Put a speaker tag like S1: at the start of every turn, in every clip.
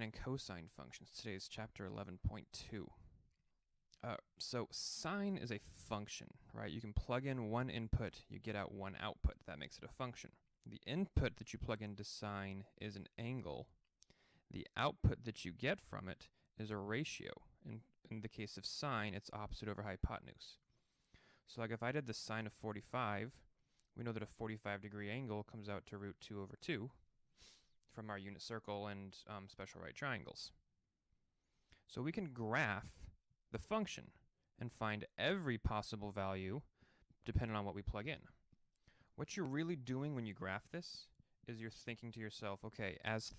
S1: and cosine functions. Today's chapter 11.2. So sine is a function, right? You can plug in one input, you get out one output. That makes it a function. The input that you plug into sine is an angle. The output that you get from it is a ratio. In the case of sine, it's opposite over hypotenuse. So like if I did the sine of 45, we know that a 45-degree angle comes out to root 2 over 2 from our unit circle and special right triangles. So we can graph the function and find every possible value depending on what we plug in. What you're really doing when you graph this is you're thinking to yourself, okay, as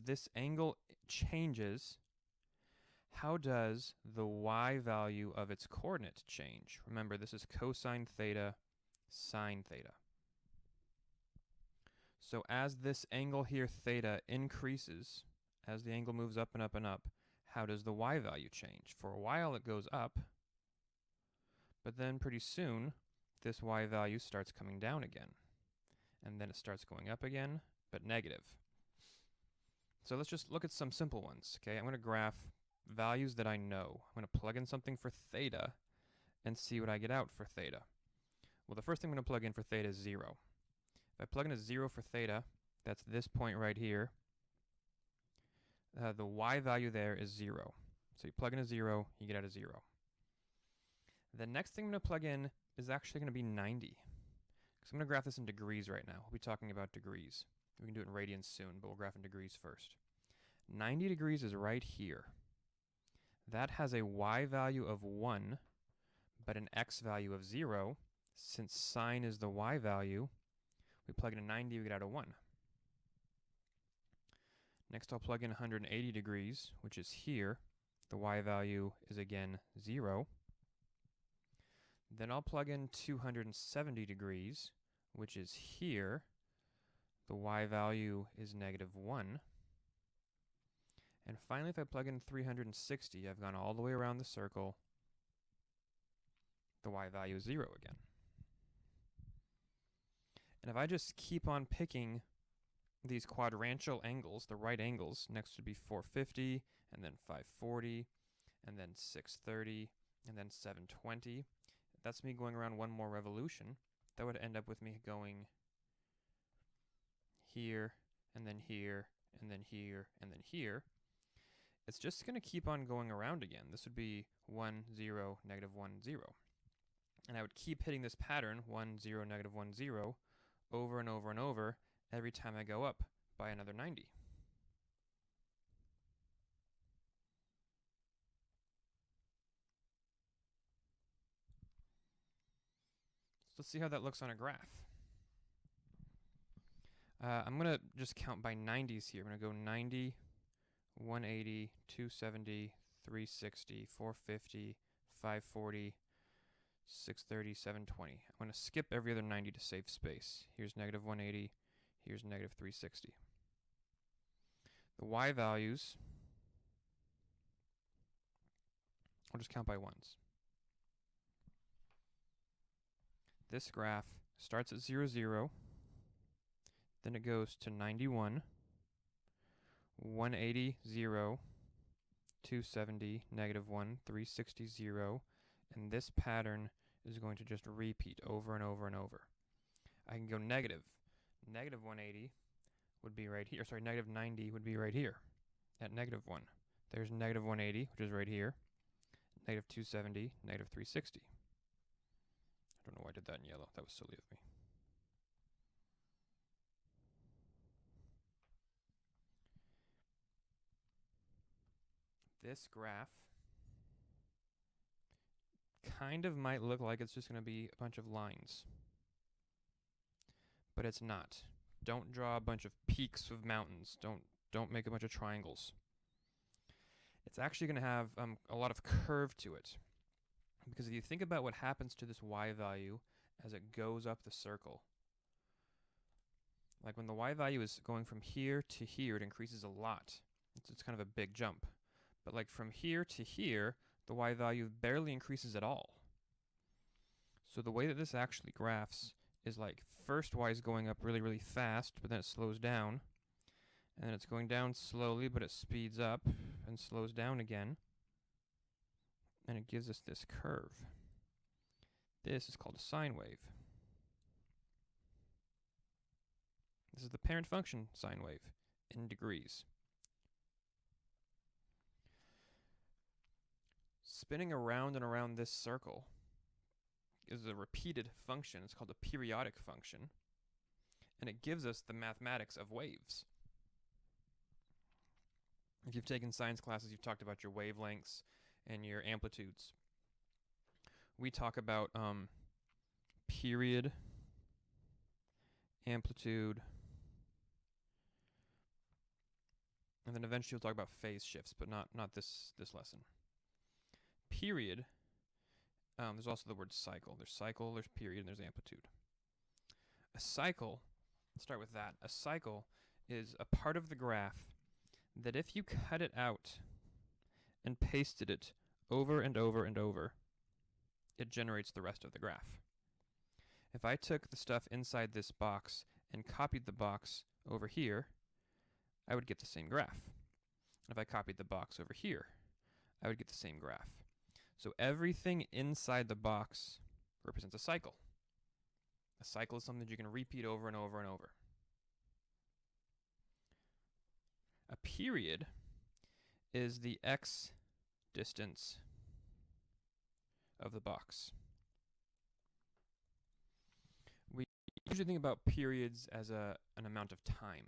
S1: this angle changes, how does the y value of its coordinate change? Remember, this is cosine theta, sine theta. So as this angle here, theta, increases, as the angle moves up and up and up, how does the y value change? For a while it goes up, but then pretty soon this y value starts coming down again. And then it starts going up again, but negative. So let's just look at some simple ones, okay? I'm going to graph values that I know. I'm going to plug in something for theta and see what I get out for theta. Well, the first thing I'm going to plug in for theta is 0. If I plug in a 0 for theta, that's this point right here. The y value there is 0. So you plug in a 0, you get out a 0. The next thing I'm going to plug in is actually going to be 90. Because I'm going to graph this in degrees right now. We'll be talking about degrees. We can do it in radians soon, but we'll graph in degrees first. 90 degrees is right here. That has a y value of 1, but an x value of 0. Since sine is the y value, we plug in a 90, we get out a 1. Next, I'll plug in 180 degrees, which is here. The y value is again 0. Then I'll plug in 270 degrees, which is here. The y value is negative 1. And finally, if I plug in 360, I've gone all the way around the circle. The y value is 0 again. And if I just keep on picking these quadrantial angles, the right angles, next would be 450, and then 540, and then 630, and then 720. That's me going around one more revolution. That would end up with me going here, and then here, and then here, and then here. It's just going to keep on going around again. This would be 1, 0, negative 1, 0. And I would keep hitting this pattern, 1, 0, negative 1, 0, over and over and over every time I go up by another 90. So let's see how that looks on a graph. I'm going to just count by 90s here. I'm going to go 90, 180, 270, 360, 450, 540, 630, 720. I'm going to skip every other 90 to save space. Here's negative 180. Here's negative 360. The y values, I'll just count by ones. This graph starts at 0, 0. Then it goes to 91, 180, 0, 270, negative 1, 360, 0. And this pattern is going to just repeat over and over and over. I can go negative. Negative 180 would be right here. Sorry, negative 90 would be right here at negative 1. There's negative 180, which is right here. Negative 270, negative 360. I don't know why I did that in yellow. That was silly of me. This graph kind of might look like it's just going to be a bunch of lines. But it's not. Don't draw a bunch of peaks of mountains. Don't make a bunch of triangles. It's actually going to have a lot of curve to it. Because if you think about what happens to this y value as it goes up the circle, like when the y value is going from here to here, it increases a lot. It's kind of a big jump. But like from here to here, the y value barely increases at all. So the way that this actually graphs is like first y is going up really, really fast, but then it slows down. And then it's going down slowly, but it speeds up and slows down again. And it gives us this curve. This is called a sine wave. This is the parent function sine wave in degrees. Spinning around and around this circle is a repeated function. It's called a periodic function. And it gives us the mathematics of waves. If you've taken science classes, you've talked about your wavelengths and your amplitudes. We talk about period, amplitude, and then eventually we'll talk about phase shifts, but not this lesson. Period, there's also the word cycle. There's cycle, there's period, and there's amplitude. A cycle, let's start with that. A cycle is a part of the graph that if you cut it out and pasted it over and over and over, it generates the rest of the graph. If I took the stuff inside this box and copied the box over here, I would get the same graph. If I copied the box over here, I would get the same graph. So everything inside the box represents a cycle. A cycle is something that you can repeat over and over and over. A period is the x distance of the box. We usually think about periods as an amount of time.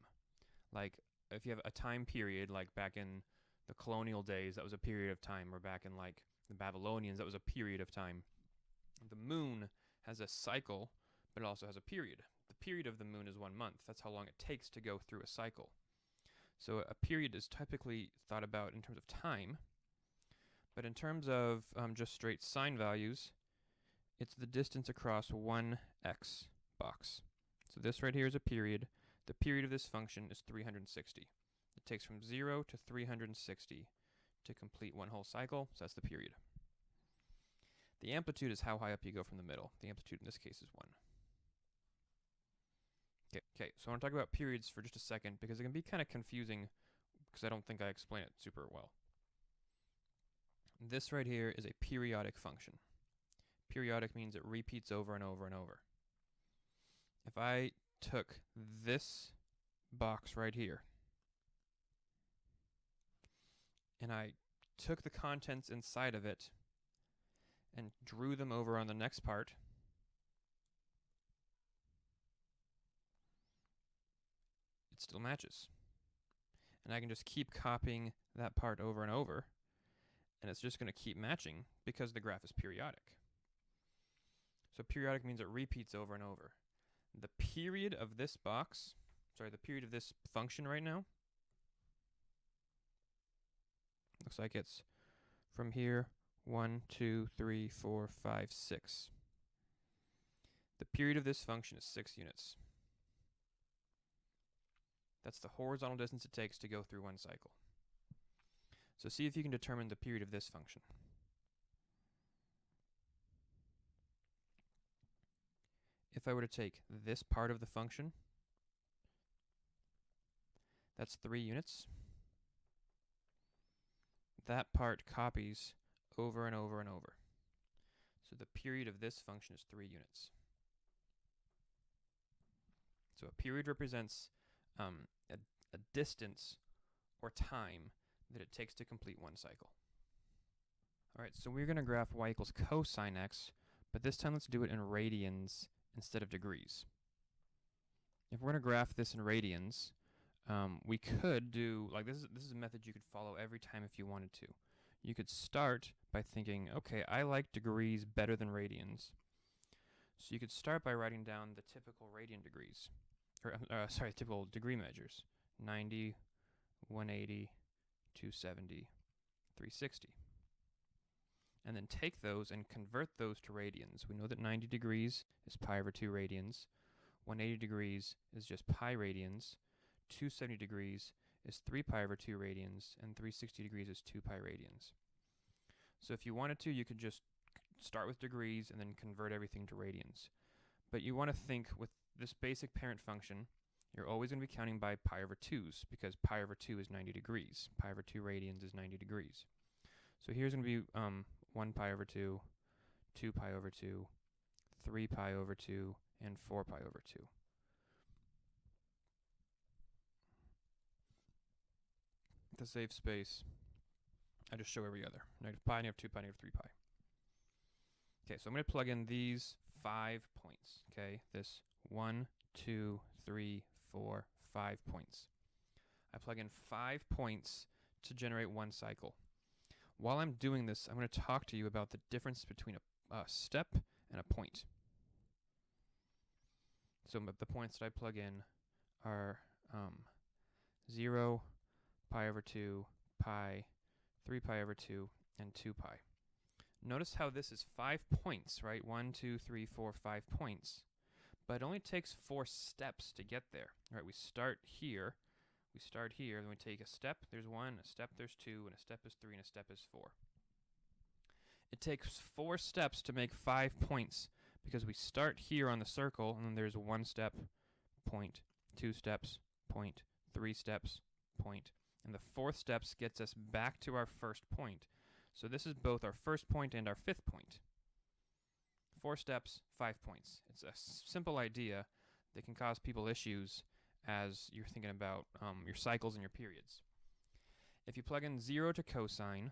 S1: Like if you have a time period, like back in the colonial days, that was a period of time, or back in like the Babylonians, that was a period of time. The moon has a cycle, but it also has a period. The period of the moon is 1 month. That's how long it takes to go through a cycle. So a period is typically thought about in terms of time, but in terms of just straight sine values, it's the distance across one x box. So this right here is a period. The period of this function is 360. It takes from 0 to 360 to complete one whole cycle, so that's the period. The amplitude is how high up you go from the middle. The amplitude in this case is 1. Okay, so I want to talk about periods for just a second because it can be kind of confusing because I don't think I explain it super well. This right here is a periodic function. Periodic means it repeats over and over and over. If I took this box right here and I took the contents inside of it and drew them over on the next part, it still matches. And I can just keep copying that part over and over, and it's just going to keep matching because the graph is periodic. So periodic means it repeats over and over. The period of this box, the period of this function right now, looks like it's from here, 1, 2, 3, 4, 5, 6. The period of this function is 6 units. That's the horizontal distance it takes to go through one cycle. So see if you can determine the period of this function. If I were to take this part of the function, that's 3 units. That part copies over and over and over. So the period of this function is 3 units. So a period represents a distance or time that it takes to complete one cycle. All right, so we're going to graph y equals cosine x, but this time let's do it in radians instead of degrees. If we're going to graph this in radians, we could do, like this is a method you could follow every time if you wanted to. You could start by thinking, okay, I like degrees better than radians. So you could start by writing down the typical radian degrees, or typical degree measures. 90, 180, 270, 360. And then take those and convert those to radians. We know that 90 degrees is pi over 2 radians. 180 degrees is just pi radians. 270 degrees is 3 pi over 2 radians. And 360 degrees is 2 pi radians. So if you wanted to, you could just start with degrees and then convert everything to radians. But you want to think with this basic parent function, you're always going to be counting by pi over 2's because pi over 2 is 90 degrees. Pi over 2 radians is 90 degrees. So here's going to be 1 pi over 2, 2 pi over 2, 3 pi over 2, and 4 pi over 2. To save space, I just show every other. Negative pi, negative 2 pi, negative 3 pi. Okay, so I'm going to plug in these 5 points. Okay, this 1, 2, 3, 4, 5 points. I plug in 5 points to generate one cycle. While I'm doing this, I'm going to talk to you about the difference between a step and a point. So the points that I plug in are 0, pi over 2, pi, 3 pi over 2, and 2 pi. Notice how this is 5 points, right? 1, 2, 3, 4, 5 points. But it only takes 4 steps to get there. Right? We start here, then we take a step, there's 1, a step, there's 2, and a step is 3, and a step is 4. It takes 4 steps to make 5 points because we start here on the circle, and then there's 1 step, point, 2 steps, point, 3 steps, point, and the 4th steps gets us back to our first point. So this is both our first point and our 5th point. 4 steps, 5 points. It's a simple idea that can cause people issues as you're thinking about your cycles and your periods. If you plug in 0 to cosine,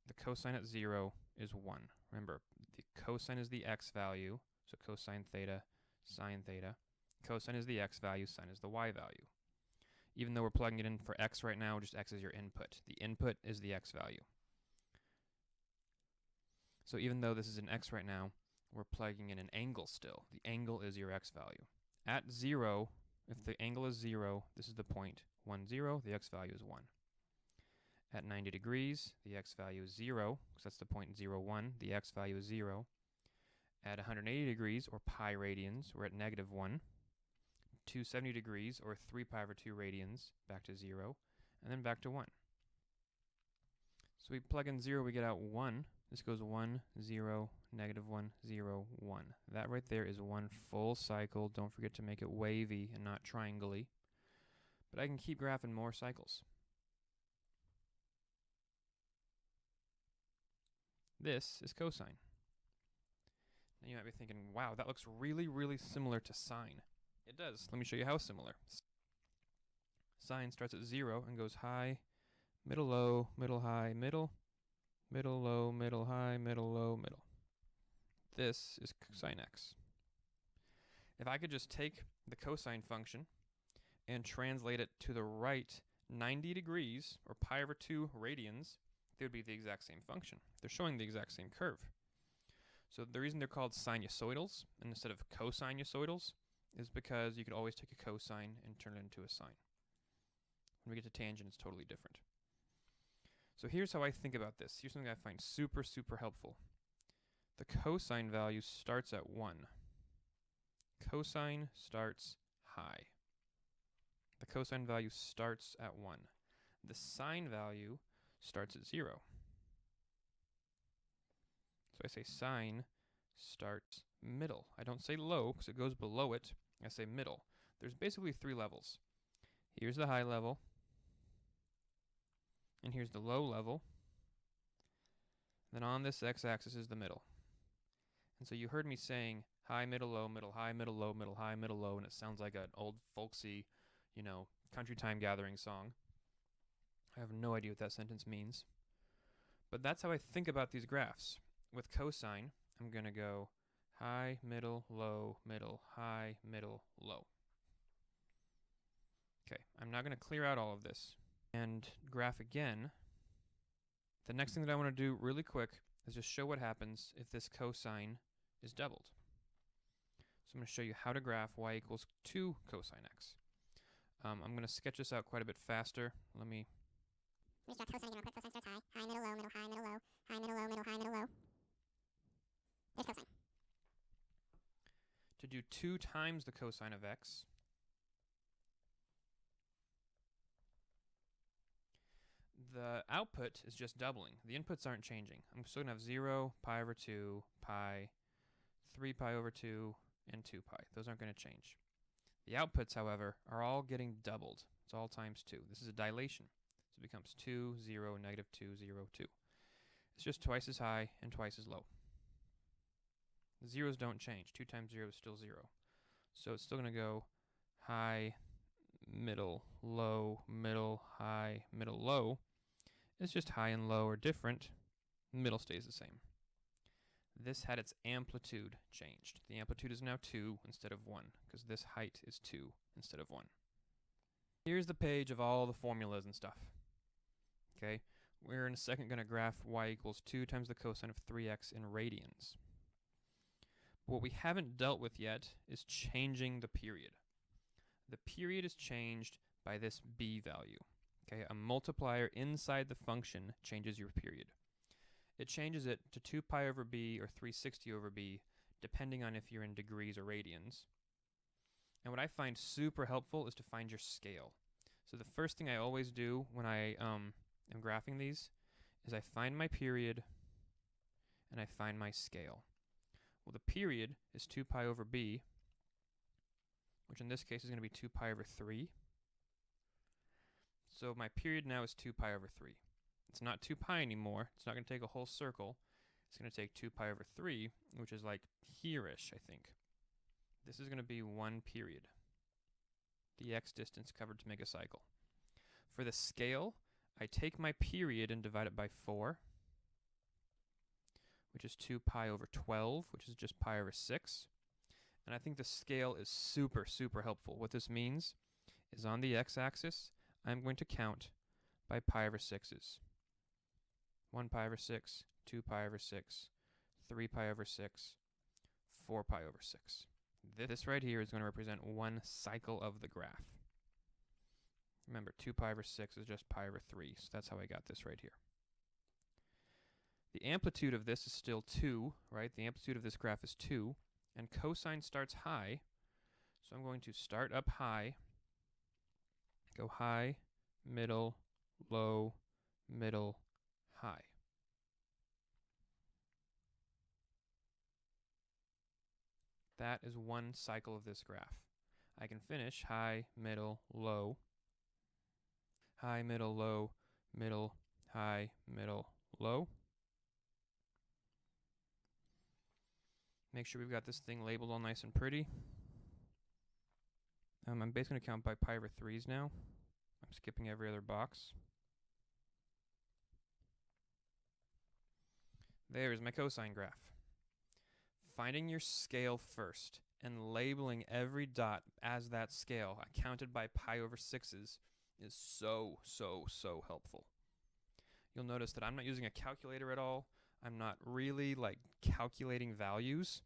S1: the cosine at 0 is 1. Remember, the cosine is the x value, so cosine theta, sine theta. Cosine is the x value, sine is the y value. Even though we're plugging it in for x right now, just x is your input. The input is the x value. So even though this is an x right now, we're plugging in an angle still. The angle is your x value. At 0, if the angle is 0, this is the point 1, 0, the x value is 1. At 90 degrees, the x value is 0, because that's the point 0, 1, the x value is 0. At 180 degrees, or pi radians, we're at negative 1. 270 degrees, or 3 pi over 2 radians, back to 0, and then back to 1. So we plug in 0, we get out 1. This goes 1, 0, negative 1, 0, 1. That right there is one full cycle. Don't forget to make it wavy and not triangle-y. But I can keep graphing more cycles. This is cosine. Now you might be thinking, wow, that looks really, really similar to sine. It does. Let me show you how similar. Sine starts at 0 and goes high, middle, low, middle, high, middle, middle, low, middle, high, middle, low, middle. This is cosine x. If I could just take the cosine function and translate it to the right 90 degrees, or pi over 2 radians, they would be the exact same function. They're showing the exact same curve. So the reason they're called sinusoidals instead of cosinusoidals is because you could always take a cosine and turn it into a sine. When we get to tangent, it's totally different. So here's how I think about this. Here's something I find super, super helpful. The cosine value starts at 1. Cosine starts high. The cosine value starts at 1. The sine value starts at 0. So I say sine starts middle. I don't say low because it goes below it. I say middle. There's basically 3 levels. Here's the high level. And here's the low level. Then on this x-axis is the middle. And so you heard me saying high, middle, low, middle, high, middle, low, middle, high, middle, low, and it sounds like an old folksy, country time gathering song. I have no idea what that sentence means. But that's how I think about these graphs. With cosine, I'm going to go high, middle, high, middle, low. Okay, I'm now going to clear out all of this and graph again. The next thing that I want to do really quick is just show what happens if this cosine is doubled. So I'm going to show you how to graph y equals 2 cosine x. I'm going to sketch this out quite a bit faster. Let me
S2: just draw cosine again real quick. Cosine starts high, middle, low, middle, high, middle, low, high, middle, low, middle, high, middle, low. There's cosine.
S1: To do 2 times the cosine of x, the output is just doubling. The inputs aren't changing. I'm still going to have 0, pi over 2, pi, 3 pi over 2, and 2 pi. Those aren't going to change. The outputs, however, are all getting doubled. It's all times 2. This is a dilation. So it becomes 2, 0, negative 2, 0, 2. It's just twice as high and twice as low. The zeros don't change. 2 times 0 is still 0. So it's still going to go high, middle, low, middle, high, middle, low. It's just high and low are different. Middle stays the same. This had its amplitude changed. The amplitude is now 2 instead of 1, because this height is 2 instead of 1. Here's the page of all the formulas and stuff. Okay, we're in a second going to graph y equals 2 times the cosine of 3x in radians. What we haven't dealt with yet is changing the period. The period is changed by this b value. Okay, a multiplier inside the function changes your period. It changes it to 2 pi over b or 360 over b, depending on if you're in degrees or radians. And what I find super helpful is to find your scale. So the first thing I always do when I am graphing these is I find my period and I find my scale. Well, the period is 2 pi over b, which in this case is going to be 2 pi over 3. So my period now is 2 pi over 3. It's not 2 pi anymore. It's not going to take a whole circle. It's going to take 2 pi over 3, which is like here-ish, I think. This is going to be 1 period. The x distance covered to make a cycle. For the scale, I take my period and divide it by 4, which is 2 pi over 12, which is just pi over 6. And I think the scale is super, super helpful. What this means is on the x-axis, I'm going to count by pi over 6's. 1 pi over 6, 2 pi over 6, 3 pi over 6, 4 pi over 6. This right here is going to represent 1 cycle of the graph. Remember, 2 pi over 6 is just pi over 3, so that's how I got this right here. The amplitude of this is still 2, right? The amplitude of this graph is 2, and cosine starts high, so I'm going to start up high, go high, middle, low, middle, high. That is 1 cycle of this graph. I can finish high, middle, low, high, middle, low, middle, high, middle, low. Make sure we've got this thing labeled all nice and pretty. I'm basically going to count by pi over 3's now. I'm skipping every other box. There's my cosine graph. Finding your scale first and labeling every dot as that scale, counted by pi over 6's, is so, so, so helpful. You'll notice that I'm not using a calculator at all. I'm not really like calculating values.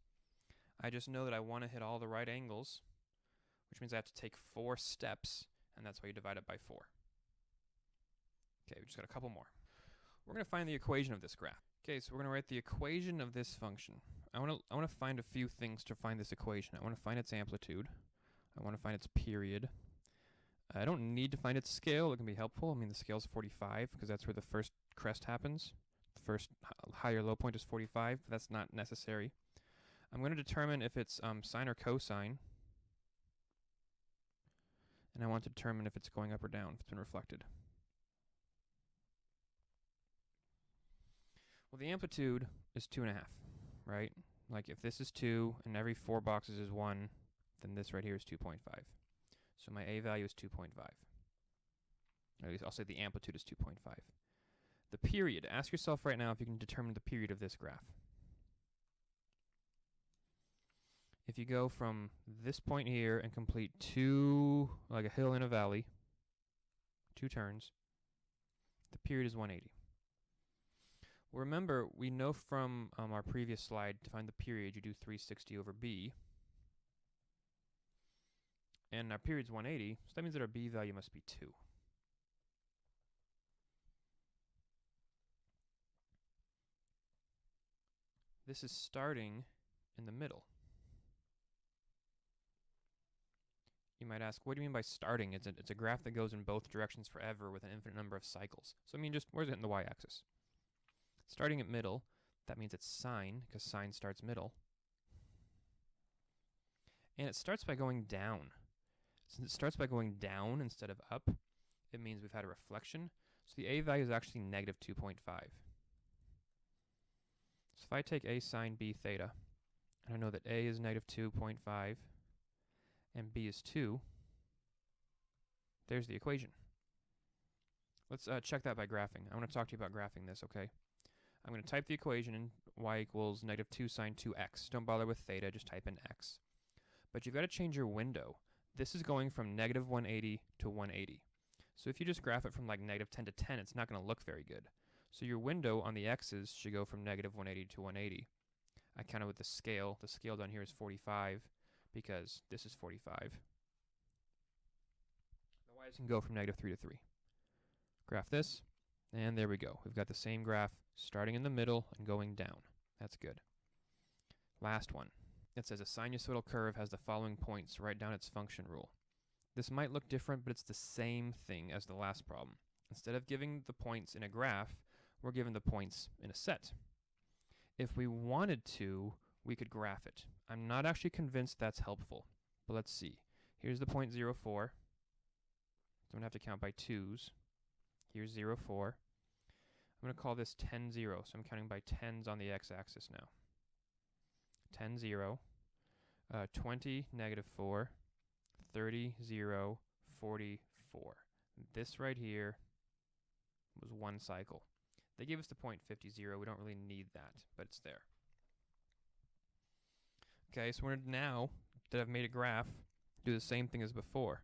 S1: I just know that I want to hit all the right angles, which means I have to take 4 steps, and that's why you divide it by 4. Okay, we just got a couple more. We're going to find the equation of this graph. Okay, so we're going to write the equation of this function. I want to find a few things to find this equation. I want to find its amplitude. I want to find its period. I don't need to find its scale. It can be helpful. I mean, the scale is 45 because that's where the first crest happens. The first high or low point is 45. But that's not necessary. I'm going to determine if it's sine or cosine. And I want to determine if it's going up or down, if it's been reflected. Well, the amplitude is 2.5, right? Like if this is 2 and every 4 boxes is 1, then this right here is 2.5. So my A value is 2.5. At least I'll say the amplitude is 2.5. The period, ask yourself right now if you can determine the period of this graph. If you go from this point here and complete 2, like a hill and a valley, 2 turns, the period is 180. Well, remember, we know from our previous slide, to find the period, you do 360 over b. And our period's 180, so that means that our b value must be 2. This is starting in the middle. You might ask, what do you mean by starting? It's a graph that goes in both directions forever with an infinite number of cycles. So I mean, just where's it in the y-axis? Starting at middle, that means it's sine, because sine starts middle. And it starts by going down. Since it starts by going down instead of up, it means we've had a reflection. So the a value is actually negative 2.5. So if I take a sine b theta, and I know that a is negative 2.5, and b is 2, there's the equation. Let's check that by graphing. I want to talk to you about graphing this, okay? I'm going to type the equation in y equals negative 2 sine 2x. Don't bother with theta, just type in x. But you've got to change your window. This is going from negative 180 to 180. So if you just graph it from like negative 10 to 10, it's not going to look very good. So your window on the x's should go from negative 180 to 180. I counted with the scale. The scale down here is 45 because this is 45. The y's can go from negative 3 to 3. Graph this, and there we go. We've got the same graph starting in the middle and going down. That's good. Last one. It says a sinusoidal curve has the following points. Write down its function rule. This might look different, but it's the same thing as the last problem. Instead of giving the points in a graph, we're given the points in a set. If we wanted to, we could graph it. I'm not actually convinced that's helpful, but let's see. Here's the point 0, 4. So I'm going to have to count by 2's. Here's 0, 4. I'm going to call this 10, 0, so I'm counting by 10s on the x-axis now. 10, 0, 20, negative 4, 30, 0, 40, 4. This right here was one cycle. They gave us the point 50, 0. We don't really need that, but it's there. Okay, so we're now that I've made a graph, do the same thing as before.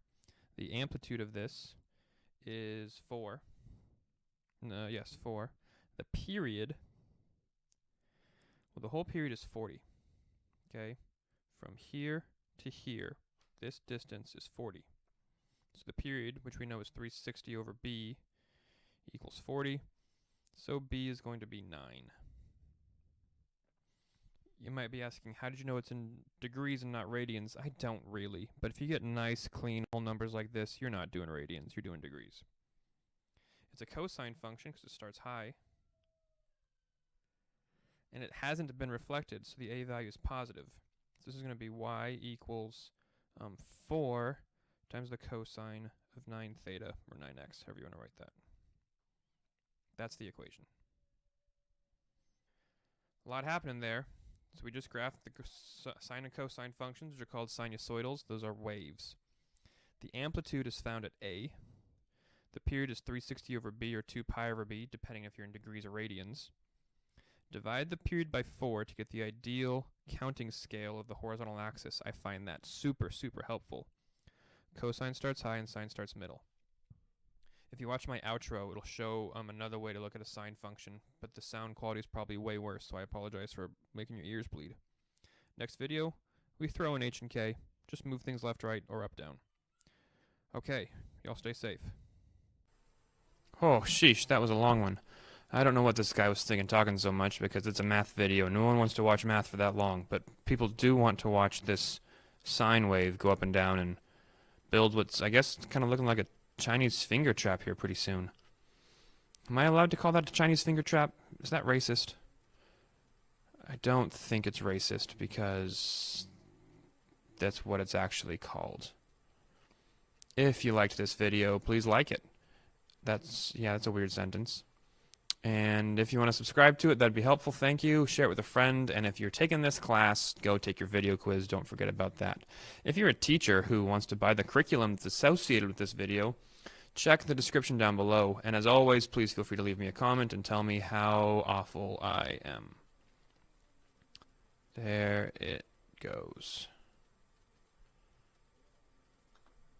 S1: The amplitude of this is 4. Yes, 4. The period, well, the whole period is 40. Okay, from here to here, this distance is 40. So the period, which we know is 360 over b, equals 40. So b is going to be 9. You might be asking, how did you know it's in degrees and not radians? I don't really, but if you get nice, clean, whole numbers like this, you're not doing radians, you're doing degrees. It's a cosine function because it starts high. And it hasn't been reflected, so the a value is positive. So this is going to be y equals 4 times the cosine of 9 theta, or 9x, however you want to write that. That's the equation. A lot happening there. So we just graphed the sine and cosine functions, which are called sinusoidals. Those are waves. The amplitude is found at a. The period is 360 over b, or 2 pi over b, depending if you're in degrees or radians. Divide the period by 4 to get the ideal counting scale of the horizontal axis. I find that super, super helpful. Cosine starts high and sine starts middle. If you watch my outro, it'll show another way to look at a sine function, but the sound quality is probably way worse, so I apologize for making your ears bleed. Next video, we throw in h and k. Just move things left, right, or up, down. Okay, y'all stay safe. Oh, sheesh, that was a long one. I don't know what this guy was thinking talking so much, because it's a math video. No one wants to watch math for that long, but people do want to watch this sine wave go up and down and build what's, I guess, kind of looking like a Chinese finger trap here pretty soon. Am I allowed to call that a Chinese finger trap? Is that racist? I don't think it's racist, because that's what it's actually called. If you liked this video, please like it. That's a weird sentence. And if you want to subscribe to it, that'd be helpful. Thank you. Share it with a friend. And if you're taking this class, go take your video quiz. Don't forget about that. If you're a teacher who wants to buy the curriculum that's associated with this video, check the description down below. And as always, please feel free to leave me a comment and tell me how awful I am. There it goes.